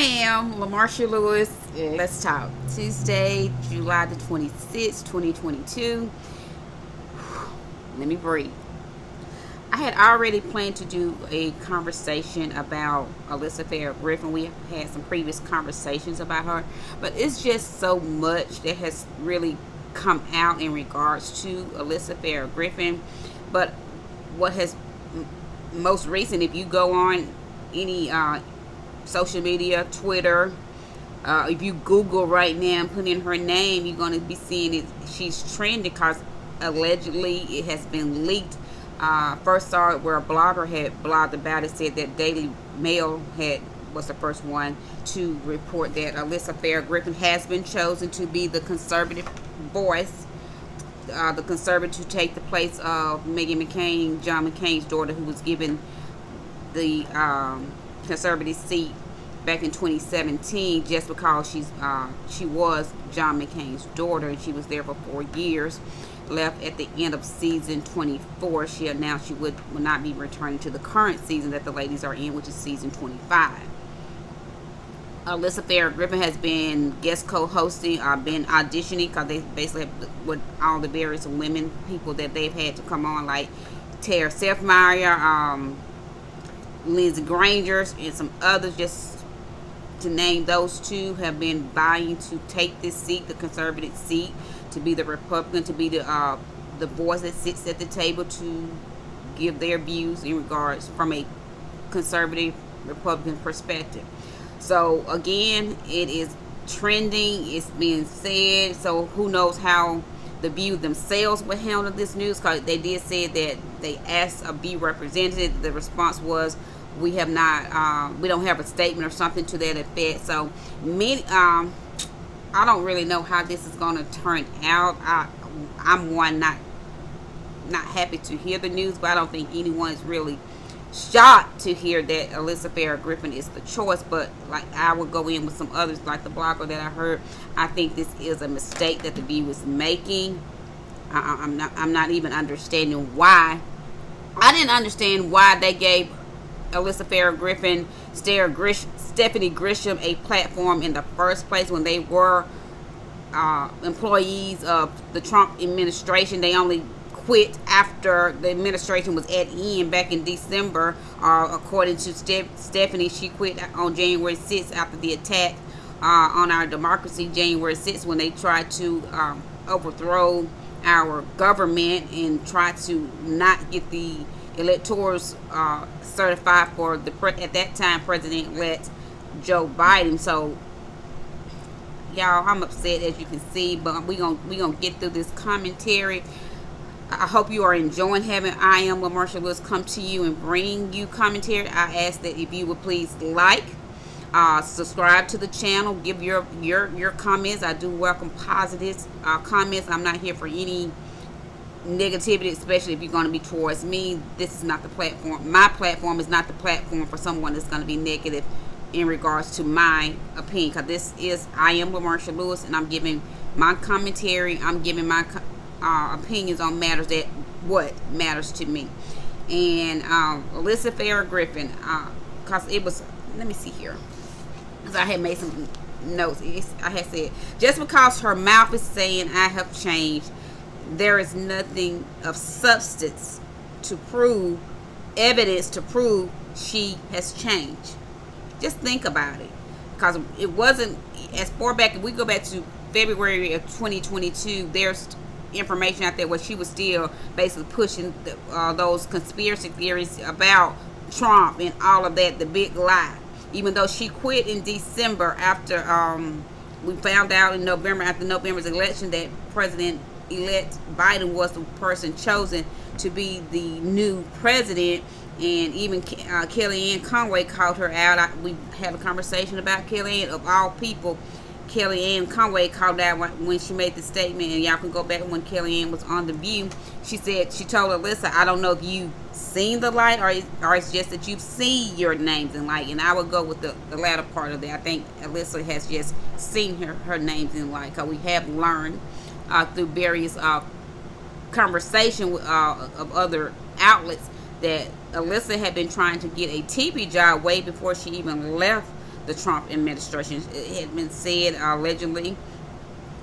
am LaMarsha Lewis. Let's talk. Tuesday, July the 26th, 2022. Let me breathe. I had already planned to do a conversation about Alyssa Farah Griffin. We have had some previous conversations about her, but it's just so much that has really come out in regards to Alyssa Farah Griffin. But what has most recent, if you go on any social media, Twitter, if you Google right now and put in her name, you're going to be seeing it. She's trending because allegedly it has been leaked. First saw it where a blogger had blogged about it, said that Daily Mail was the first one to report that Alyssa Farah Griffin has been chosen to be the conservative voice, the conservative to take the place of Meghan McCain, John McCain's daughter, who was given the conservative seat back in 2017 just because she was John McCain's daughter, and she was there for 4 years. Left at the end of season 24. She announced she will not be returning to the current season that the ladies are in, which is season 25. Alyssa Farah Griffin has been guest co-hosting, been auditioning, because they basically have with all the various women, people that they've had to come on, like Tara Selfmeyer, Lindsey Granger, and some others, just to name those two, have been vying to take this seat, the conservative seat, to be the Republican, to be the voice that sits at the table to give their views in regards from a conservative Republican perspective. So again, it is trending, it's being said, so who knows how the View themselves will handle this news, because they did say that they asked a View representative. The response was, we have not, we don't have a statement or something to that effect. So many, I don't really know how this is going to turn out. I'm not happy to hear the news, but I don't think anyone is really shocked to hear that Alyssa Farah Griffin is the choice. But like, I will go in with some others, like the blogger that I heard. I think this is a mistake that the View is making. I'm not even understanding why. I didn't understand why they gave Alyssa Farah Griffin, Stephanie Grisham a platform in the first place when they were employees of the Trump administration. They only quit after the administration was at end back in December. According to Stephanie, she quit on January 6th after the attack on our democracy, January 6th, when they tried to overthrow our government and try to not get the electors certified for the at that time President-elect Joe Biden. So y'all, I'm upset, as you can see, but we gonna get through this commentary. I hope you are enjoying having I Am LaMarsha Lewis come to you and bring you commentary. I ask that if you would please like, subscribe to the channel, give your comments. I do welcome positive comments. I'm not here for any negativity, especially if you're going to be towards me. This is not the platform. My platform is not the platform for someone that's going to be negative in regards to my opinion, because this is I Am LaMarsha Lewis, and I'm giving my commentary. I'm giving my opinions on matters that what matters to me. And Alyssa Farah Griffin, because it was, let me see here, because I had made some notes. I had said, just because her mouth is saying I have changed, there is nothing of substance to prove, evidence to prove she has changed. Just think about it, because it wasn't as far back. If we go back to February of 2022, there's information out there where she was still basically pushing those conspiracy theories about Trump and all of that, the big lie. Even though she quit in December after we found out in November, after November's election, that President-elect Biden was the person chosen to be the new president. And even Kellyanne Conway called her out. We had a conversation about Kellyanne, of all people. Kellyanne Conway called out when she made the statement, and y'all can go back when Kellyanne was on The View. She said, she told Alyssa, I don't know if you've seen the light, or it's just that you've seen your names in light. And I would go with the latter part of that. I think Alyssa has just seen her names in light, because we have learned through various conversation of other outlets that Alyssa had been trying to get a TV job way before she even left the Trump administration. It had been said allegedly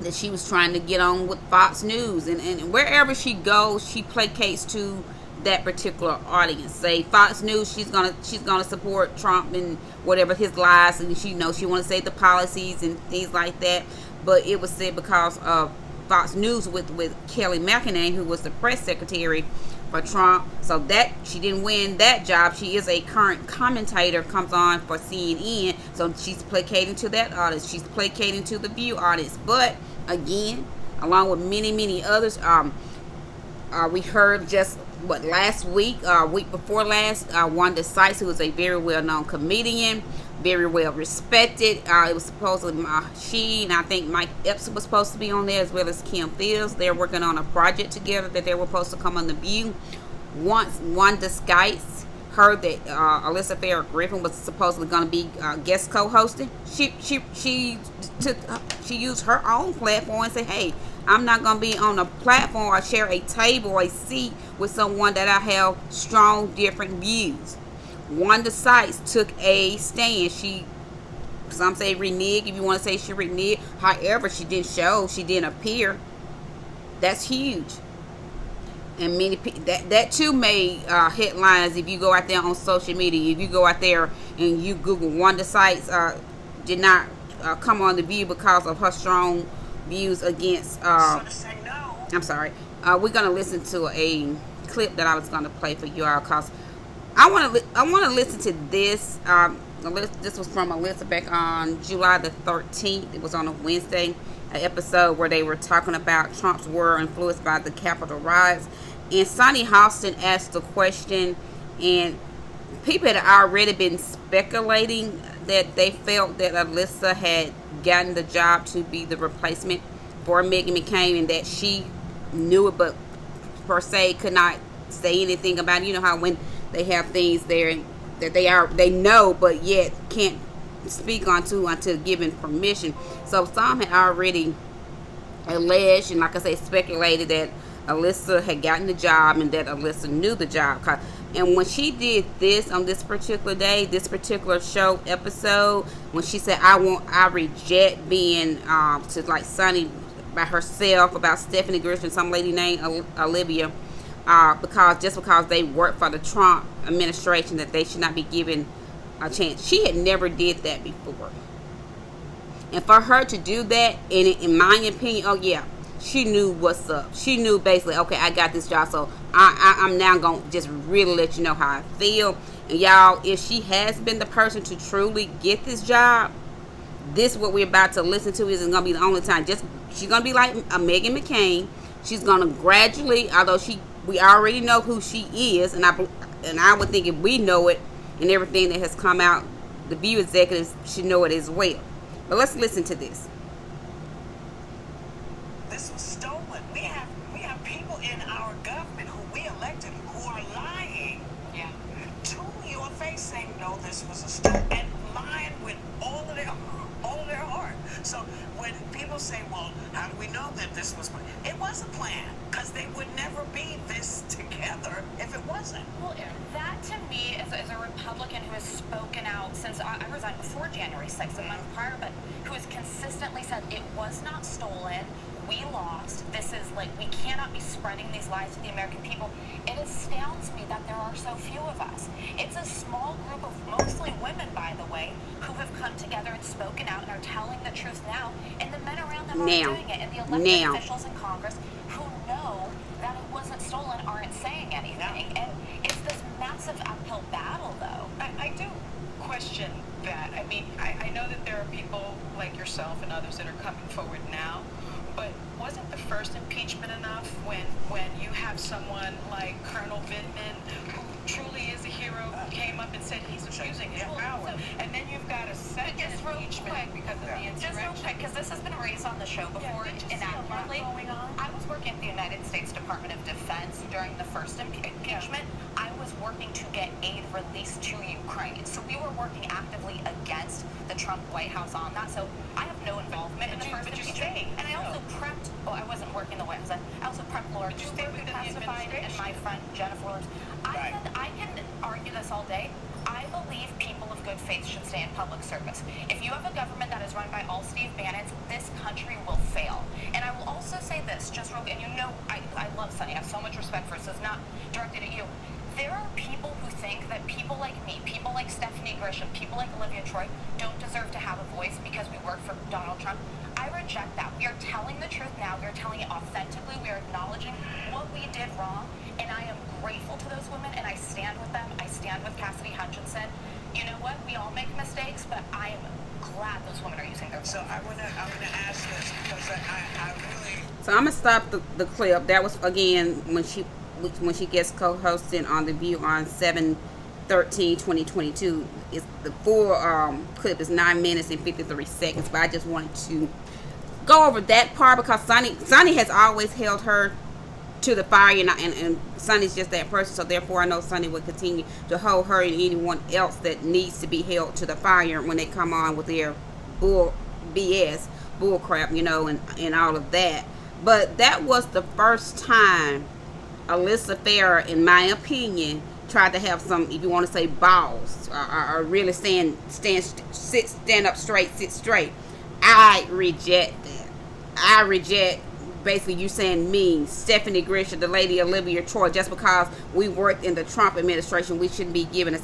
that she was trying to get on with Fox News, and wherever she goes, she placates to that particular audience. Say Fox News, she's gonna support Trump and whatever his lies, and she knows she want to say the policies and things like that. But it was said because of Fox News with Kelly McCain, who was the press secretary for Trump, so that she didn't win that job. She is a current commentator, comes on for CNN, so she's placating to that audience. She's placating to the View audience. But again, along with many others, we heard just last week, week before last, Wanda Sykes, who is a very well-known comedian, very well respected. It was supposedly she and I think Mike Epps was supposed to be on there, as well as Kim Fields. They're working on a project together that they were supposed to come on The View. Once Wanda Sykes heard that Alyssa Farah Griffin was supposedly going to be guest co-hosting, she used her own platform and said, "Hey, I'm not going to be on a platform or share a table or a seat with someone that I have strong, different views." Wanda Sykes took a stand. Some say reneged, if you want to say she reneged. However, she didn't show, she didn't appear. That's huge. And many that too made headlines. If you go out there on social media, if you go out there and you Google Wanda Sykes did not come on The View because of her strong views against. I'm sorry. We're gonna listen to a clip that I was gonna play for you all because I want to listen to this. This was from Alyssa back on July the 13th. It was on a Wednesday, an episode where they were talking about Trump's war influenced by the Capitol riots. And Sonny Halston asked the question, and people had already been speculating that they felt that Alyssa had gotten the job to be the replacement for Meghan McCain, and that she knew it, but per se could not say anything about it. You know how when they have things there that they know, but yet can't speak onto until given permission. So some had already alleged and, like I say, speculated that Alyssa had gotten the job and that Alyssa knew the job. And when she did this on this particular day, this particular show episode, when she said, I reject being to like Sonny by herself about Stephanie Grisham, some lady named Olivia, because they work for the Trump administration, that they should not be given a chance. She had never did that before. And for her to do that, in my opinion, oh yeah, she knew what's up. She knew basically, okay, I got this job, so I'm now going to just really let you know how I feel. And y'all, if she has been the person to truly get this job, this what we're about to listen to isn't going to be the only time. She's going to be like a Meghan McCain. She's going to gradually, although we already know who she is, and I would think if we know it and everything that has come out, the View executives should know it as well. But let's listen to this. This was stolen. We have people in our government who we elected who are lying. Yeah. To your face saying, no, this was a stolen, and lying with all of their heart. So when people say, well, how do we know that this was planned? It was a plan, because they would never be this together if it wasn't. Well, that to me, as a Republican who has spoken out since I resigned before January 6th, a month prior, but who has consistently said it was not stolen, we lost, this is like, we cannot be spreading these lies to the American people. It astounds me that there are so few of us. It's a small group of mostly women, by the way, who have come together and spoken out and are telling the truth now, and the men around them aren't doing it, and the elected officials in Congress who know that it wasn't stolen aren't saying anything. And it's this massive uphill battle, though. I do question that. I mean, I know that there are people like yourself and others that are coming forward now, but wasn't the first impeachment enough when you have someone like Colonel Vindman, who truly is a hero, who came up and said he's abusing his power, and then you've got a second impeachment because of the insurrection? Just real quick, because this has been raised on the show before inaccurately. I was working at the United States Department of Defense during the first impeachment. I was working to get aid released to Ukraine. So we were working actively against the Trump White House on that. So I have no involvement in the first impeachment. And I also prepped, well, I wasn't working the White House. I also prepped Laura Cooper, who testified, and my friend Jennifer Williams. I can argue this all day. I believe believe people of good faith should stay in public service. If you have a government that is run by all Steve Bannons, this country will fail. And I will also say this, just real, and you know, I love Sunny. I have so much respect for it. So it's not directed at you. There are people who think that people like me, people like Stephanie Grisham, people like Olivia Troy don't deserve to have a voice because we work for Donald Trump. I reject that. We are telling the truth now. We are telling it authentically. We are acknowledging what we did wrong. And I am grateful to those women, and I stand with them. I stand with Cassidy Hutchinson. You know what? We all make mistakes, but I am glad those women are using their voice. So I'm gonna ask this because I really. So I'm gonna stop the clip. That was again when she gets co-hosting on The View on 7/13/2022. It's the full clip is 9 minutes and 53 seconds. But I just wanted to go over that part because Sunny has always held her to the fire, and Sunny's just that person. So therefore, I know Sunny will continue to hold her and anyone else that needs to be held to the fire when they come on with their bull crap, you know, and all of that. But that was the first time Alyssa Farah, in my opinion, tried to have some, if you want to say, balls, or really stand up straight, sit straight. I reject that. I reject basically you saying me, Stephanie Grisham, the lady Olivia Troy, just because we worked in the Trump administration, we shouldn't be given a.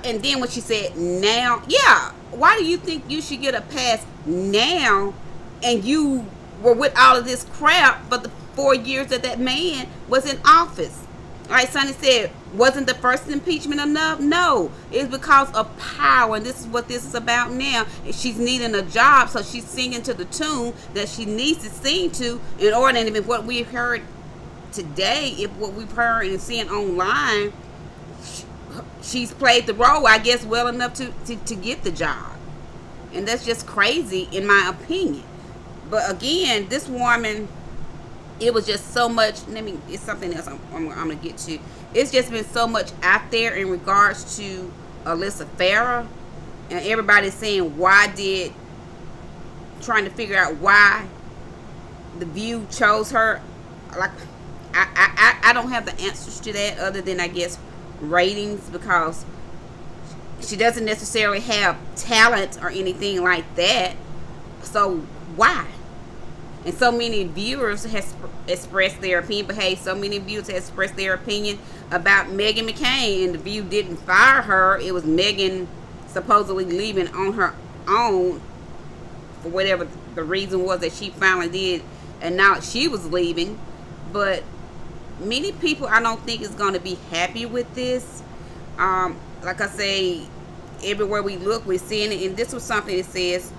And then when she said now, yeah, why do you think you should get a pass now? And you were with all of this crap for the 4 years that man was in office. All right, Sonny said, wasn't the first impeachment enough? No, it's because of power, and this is what this is about now. She's needing a job, so she's singing to the tune that she needs to sing to in order. And if what we've heard today, if what we've heard and seeing online, she's played the role, I guess, well enough to get the job. And that's just crazy, in my opinion. But again, this woman, it was just so much. It's something else I'm gonna get to. It's just been so much out there in regards to Alyssa Farah, and everybody's saying trying to figure out why The View chose her. Like, I don't have the answers to that other than, I guess, ratings, because she doesn't necessarily have talent or anything like that. So why? And so many viewers has expressed their opinion, but hey, so many viewers have expressed their opinion about Meghan McCain, and The View didn't fire her. It was Meghan supposedly leaving on her own for whatever the reason was that she finally did, and now she was leaving. But many people, I don't think, is going to be happy with this. Like I say, everywhere we look, we're seeing it, and this was something that says,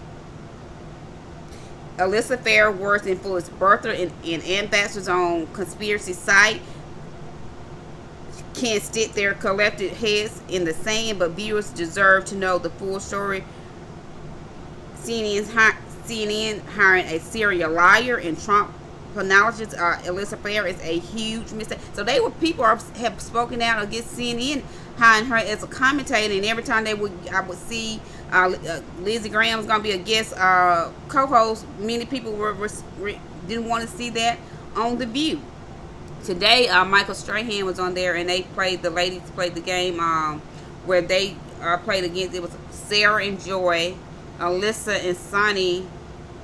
Alyssa Farah words influence birther and ambassadors on conspiracy site can't stick their collected heads in the sand, but viewers deserve to know the full story. CNN hiring a serial liar, and Trump acknowledges Alyssa Farah is a huge mistake. So people have spoken out against CNN hiring her as a commentator, and every time I would see Lindsey Graham was going to be a guest co-host, many people didn't want to see that on The View. Today, Michael Strahan was on there, and the ladies played the game where they played against, it was Sarah and Joy, Alyssa and Sonny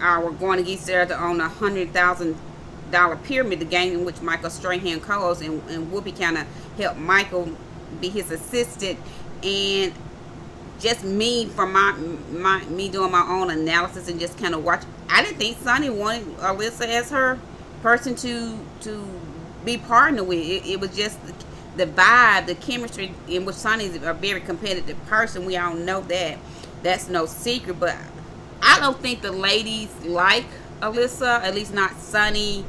were going against each other on a $100,000 pyramid, the game in which Michael Strahan co-hosts, and Whoopi kind of helped Michael be his assistant. And just me, from me doing my own analysis and just kind of watch, I didn't think Sonny wanted Alyssa as her person to be partnered with. It was just the vibe, the chemistry, in which Sonny is a very competitive person. We all know that. That's no secret. But I don't think the ladies like Alyssa, at least not Sonny,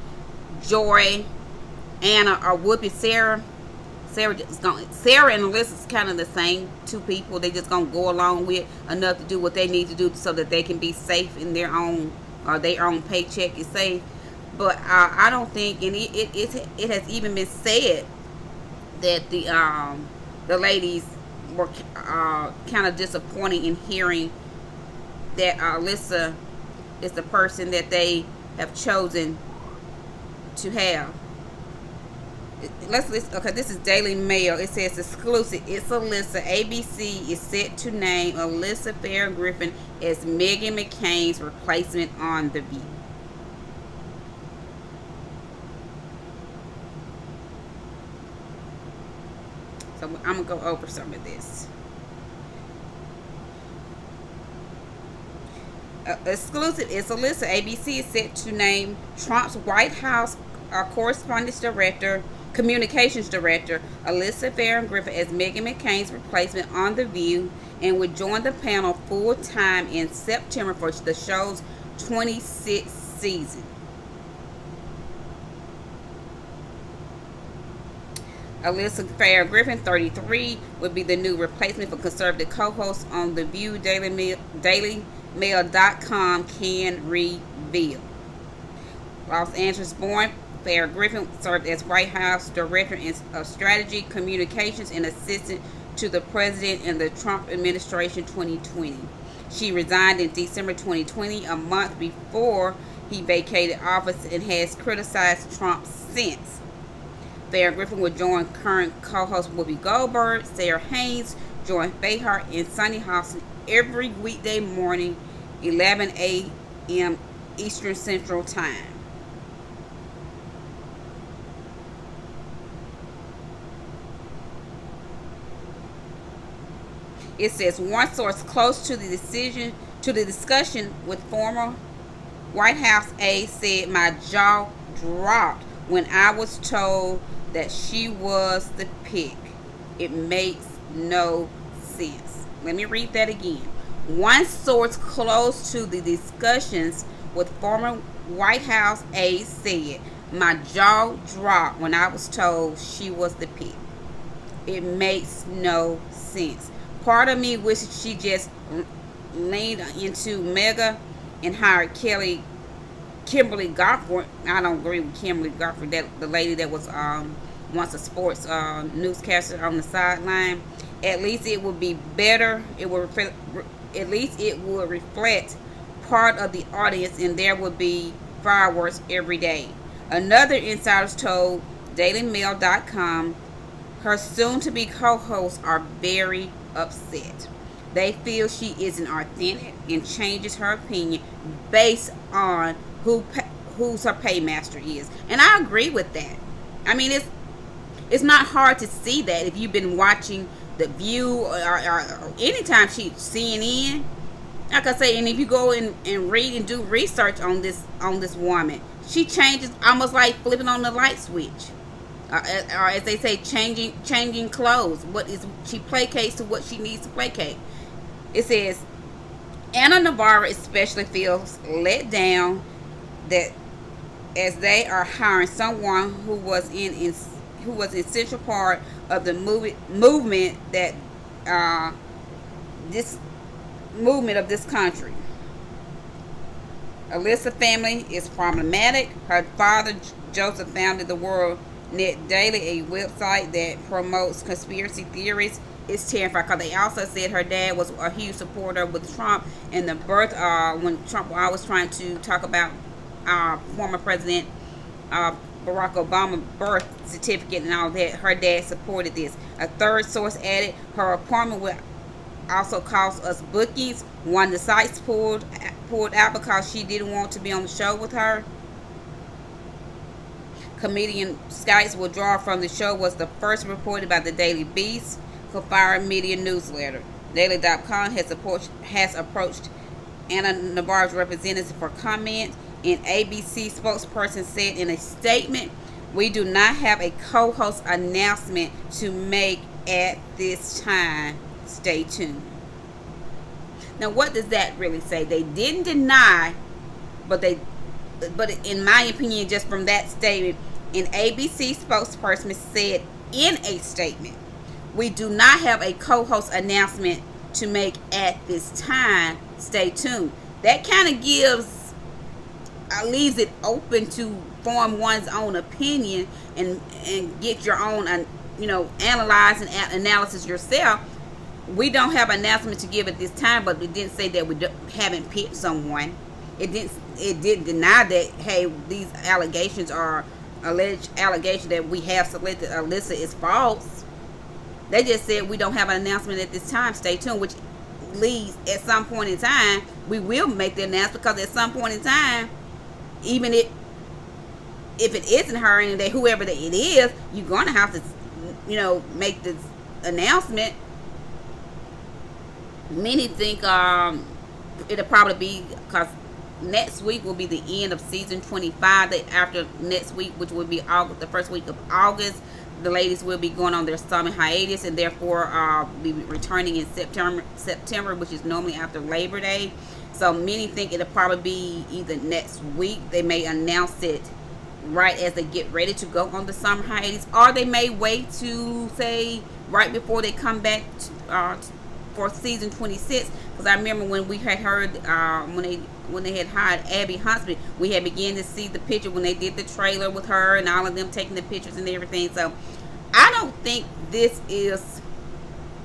Joy, Anna, or Whoopi. Sarah and Alyssa is kind of the same two people. They just gonna go along with enough to do what they need to do so that they can be safe in their own paycheck is safe. But I don't think, and it has even been said that the ladies were kind of disappointed in hearing that Alyssa is the person that they have chosen to have Let's listen. Okay, this is Daily Mail. It says exclusive. It's Alyssa. ABC is set to name Alyssa Farah Griffin as Meghan McCain's replacement on The View. So I'm gonna go over some of this. Exclusive. It's Alyssa. ABC is set to name Trump's White House communications director, Alyssa Farah Griffin, as Meghan McCain's replacement on The View, and would join the panel full time in September for the show's 26th season. Alyssa Farah Griffin, 33, would be the new replacement for conservative co-host on The View. DailyMail.com can reveal. Los Angeles born, Farah Griffin served as White House Director of Strategy, Communications, and Assistant to the President in the Trump administration 2020. She resigned in December 2020, a month before he vacated office, and has criticized Trump since. Farah Griffin will join current co-host Whoopi Goldberg, Sarah Haynes, Joy Behar, and Sunny Hostin every weekday morning, 11 a.m. Eastern Central Time. It says one source close to the discussion with former White House aide said, "My jaw dropped when I was told that she was the pick. It makes no sense." Let me read that again. One source close to the discussions with former White House aide said, "My jaw dropped when I was told she was the pick. It makes no sense. Part of me wishes she just leaned into Mega and hired Kimberly Gofford." I don't agree with Kimberly Gofford, the lady that was once a sports newscaster on the sideline. At least it would be better. At least it would reflect part of the audience, and there would be fireworks every day. Another insider told DailyMail.com her soon-to-be co-hosts are very upset. They feel she isn't authentic and changes her opinion based on who's her paymaster is. And I agree with that. I mean, it's not hard to see that if you've been watching The View or anytime she's CNN. Like I say, and if you go and read and do research on this woman, she changes almost like flipping on the light switch. Or as they say, changing clothes. She placates to what she needs to placate. It says Anna Navarro especially feels let down that as they are hiring someone who was an essential part of the movement of this country. Alyssa family is problematic. Her father Joseph founded the World Net Daily, a website that promotes conspiracy theories. It's terrifying because they also said her dad was a huge supporter with Trump, and the birth when Trump was trying to talk about former President Barack Obama's birth certificate and all that, her dad supported this. A third source added her apartment will also cost us bookings. One of the sites pulled out because she didn't want to be on the show with her. Comedian Skites withdrawal from the show was the first reported by the Daily Beast, Fire Media newsletter. Daily.com has approached Anna Navarro's representative for comment. An ABC spokesperson said in a statement, "We do not have a co-host announcement to make at this time. Stay tuned." Now, what does that really say? They didn't deny, but in my opinion, just from that statement, an ABC spokesperson said in a statement, "We do not have a co-host announcement to make at this time. Stay tuned." That kind of leaves it open to form one's own opinion and get your own, analyze and analysis yourself. We don't have an announcement to give at this time, but we didn't say that we haven't picked someone. It didn't deny that, hey, these allegations are alleged allegation that we have selected Alyssa is false. They just said we don't have an announcement at this time. Stay tuned, which leads at some point in time we will make the announcement, because at some point in time, even if it isn't her and that whoever that it is, you're gonna have to, make this announcement. Many think it'll probably be, because next week will be the end of season 25. That after next week, which will be August, the first week of August, the ladies will be going on their summer hiatus, and therefore be returning in September, which is normally after Labor Day. So many think it'll probably be either next week. They may announce it right as they get ready to go on the summer hiatus, or they may wait to say right before they come back for season 26. Because I remember when we had heard when they had hired Abby Huntsman, we had begun to see the picture when they did the trailer with her and all of them taking the pictures and everything. So I don't think this is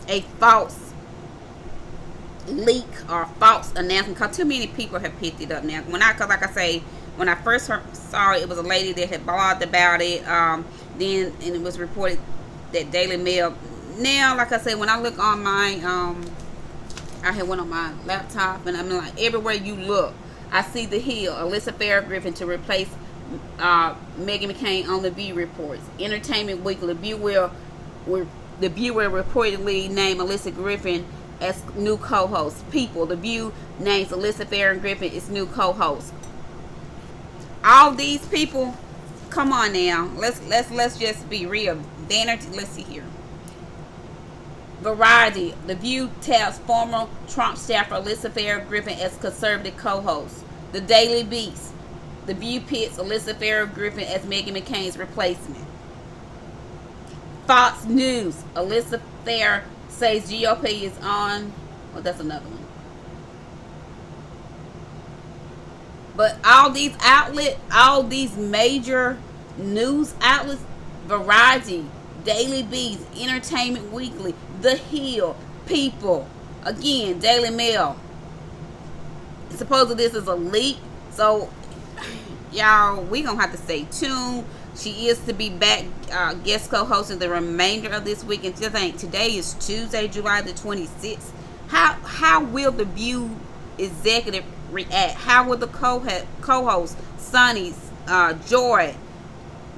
a false leak or false announcement, because too many people have picked it up now. Because like I say, when I first saw it, it was a lady that had blogged about it. Then and it was reported that Daily Mail. Now, like I said, when I look on my I had one on my laptop, and I'm like, everywhere you look, I see The Hill, Alyssa Farah Griffin to replace Meghan McCain on The View reports. Entertainment Weekly, The View will reportedly name Alyssa Griffin as new co-host. People, The View names Alyssa Farah Griffin as new co-host. All these people, come on now, let's just be real. Vanity, let's see here. Variety, The View touts former Trump staffer Alyssa Farah Griffin as conservative co-host. The Daily Beast, The View pits Alyssa Farah Griffin as Meghan McCain's replacement. Fox News, Alyssa Farah says GOP is on. Well, that's another one. But all these outlets, all these major news outlets, Variety, Daily Beast, Entertainment Weekly, The Hill, People, again, Daily Mail. Supposedly this is a leak. So, y'all, we going to have to stay tuned. She is to be back guest co-hosting the remainder of this week. And today is Tuesday, July the 26th. How will The View executive react? How will the co-host, Sonny, Joy,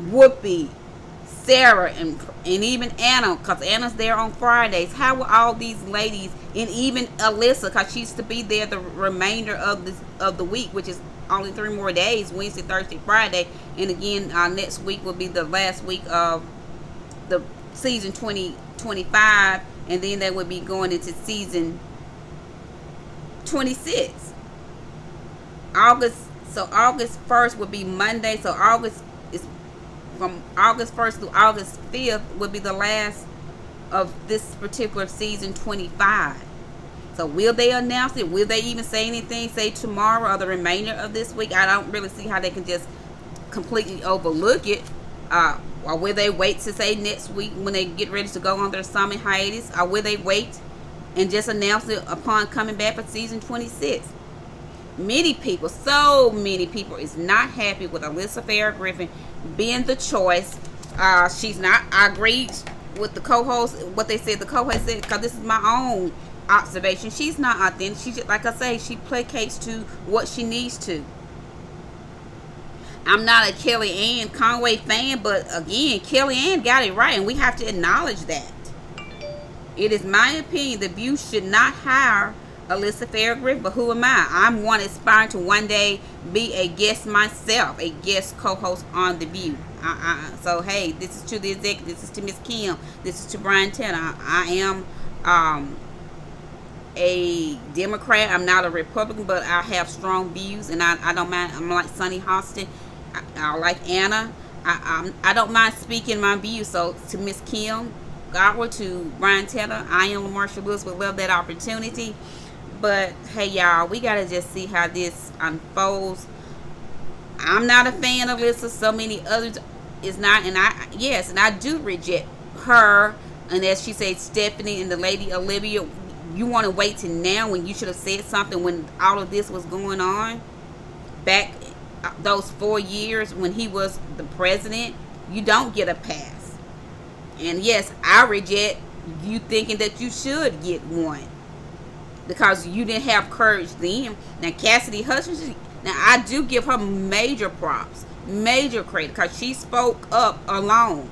Whoopi, Sarah, and even Anna, because Anna's there on Fridays. How will all these ladies, and even Alyssa, because she's to be there the remainder of the week, which is only 3 more days, Wednesday, Thursday, Friday, and again next week will be the last week of the season 2025, and then they would be going into season 26. August 1st would be Monday, so August is from August 1st through August 5th would be the last of this particular season 25. So will they announce it? Will they even say anything, say tomorrow or the remainder of this week? I don't really see how they can just completely overlook it. Or will they wait to say next week when they get ready to go on their summer hiatus? Or will they wait and just announce it upon coming back for season 26? Many people, so many people, is not happy with Alyssa Farah Griffin being the choice. She's not. I agreed with the co-host, what they said. The co-host said, because this is my own observation. She's not authentic. She just, like I say, she placates to what she needs to. I'm not a Kellyanne Conway fan, but again, Kellyanne got it right, and we have to acknowledge that. It is my opinion The View should not hire Alyssa Farah Griffin, but who am I? I'm one aspiring to one day be a guest myself, a guest co-host on The View. So hey, this is to the executive, this is to Miss Kim, this is to Brian Teta. I am a Democrat. I'm not a Republican, but I have strong views, and I don't mind. I'm like Sonny Hostin. I like Anna. I don't mind speaking my views. So to Miss Kim, Godwin, to Brian Teta, I am LaMarsha Lewis, would love that opportunity. But hey, y'all, we gotta just see how this unfolds. I'm not a fan of Alyssa. So many others is not, and I do reject her. And as she said, Stephanie and the lady Olivia, you want to wait till now when you should have said something when all of this was going on back those 4 years when he was the president, you don't get a pass. And yes, I reject you thinking that you should get one, because you didn't have courage then. Now Cassidy Hutchinson, now I do give her major props, major credit, because she spoke up alone.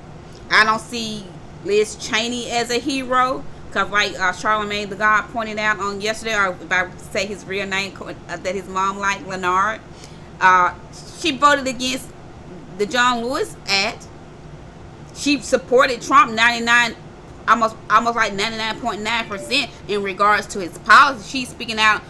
I don't see Liz Cheney as a hero, because like Charlamagne the God pointed out on yesterday, or if I say his real name, that his mom liked Leonard. She voted against the John Lewis Act. She supported Trump 99, almost like 99.9% in regards to his policy. She's speaking out,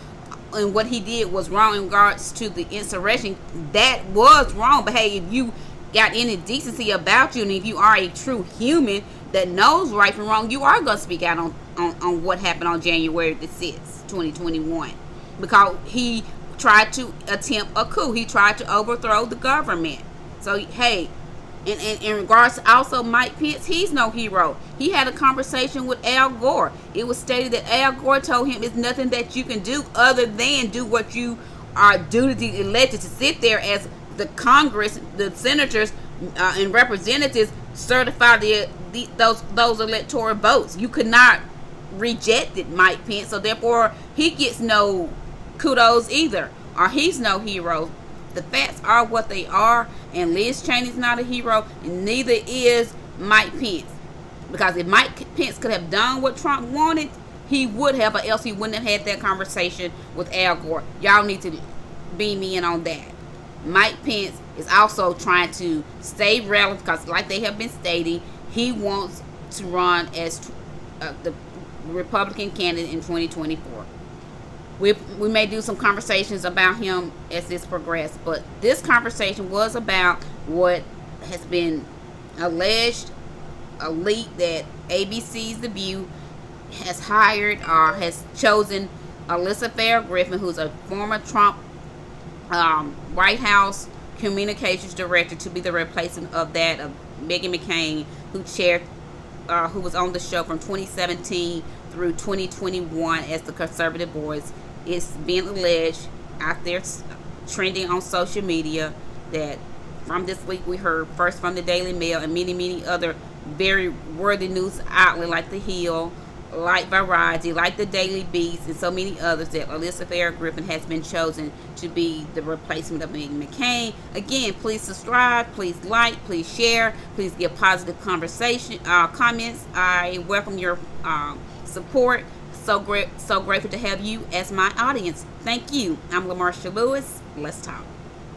and what he did was wrong in regards to the insurrection. That was wrong. But hey, if you got any decency about you, and if you are a true human that knows right from wrong, you are going to speak out on what happened on January the 6th, 2021. Because he tried to attempt a coup. He tried to overthrow the government. So, hey, in regards to also Mike Pence, he's no hero. He had a conversation with Al Gore. It was stated that Al Gore told him it's nothing that you can do other than do what you are duly elected to sit there as the Congress, the senators and representatives certify those electoral votes. You could not reject it, Mike Pence. So therefore, he gets no kudos either, or he's no hero. The facts are what they are, and Liz Cheney's not a hero, and neither is Mike Pence. Because if Mike Pence could have done what Trump wanted, he would have, or else he wouldn't have had that conversation with Al Gore. Y'all need to beam me in on that. Mike Pence is also trying to stay relevant, because like they have been stating, he wants to run as the Republican candidate in 2024. We may do some conversations about him as this progresses, but this conversation was about what has been alleged, a leak that ABC's The View has hired or has chosen Alyssa Farah Griffin, who's a former Trump White House communications director, to be the replacement of Meghan McCain, who was on the show from 2017 through 2021 as the conservative voice. It's been alleged out there, trending on social media, that from this week we heard first from the Daily Mail and many other very worthy news outlets like The Hill, like Variety, like the Daily Beast, and so many others, that Alyssa Farah Griffin has been chosen to be the replacement of Meghan McCain. Again, please subscribe, please like, please share, please give positive conversation comments. I welcome your support. So grateful to have you as my audience. Thank you. I'm LaMarsha Lewis. Let's talk.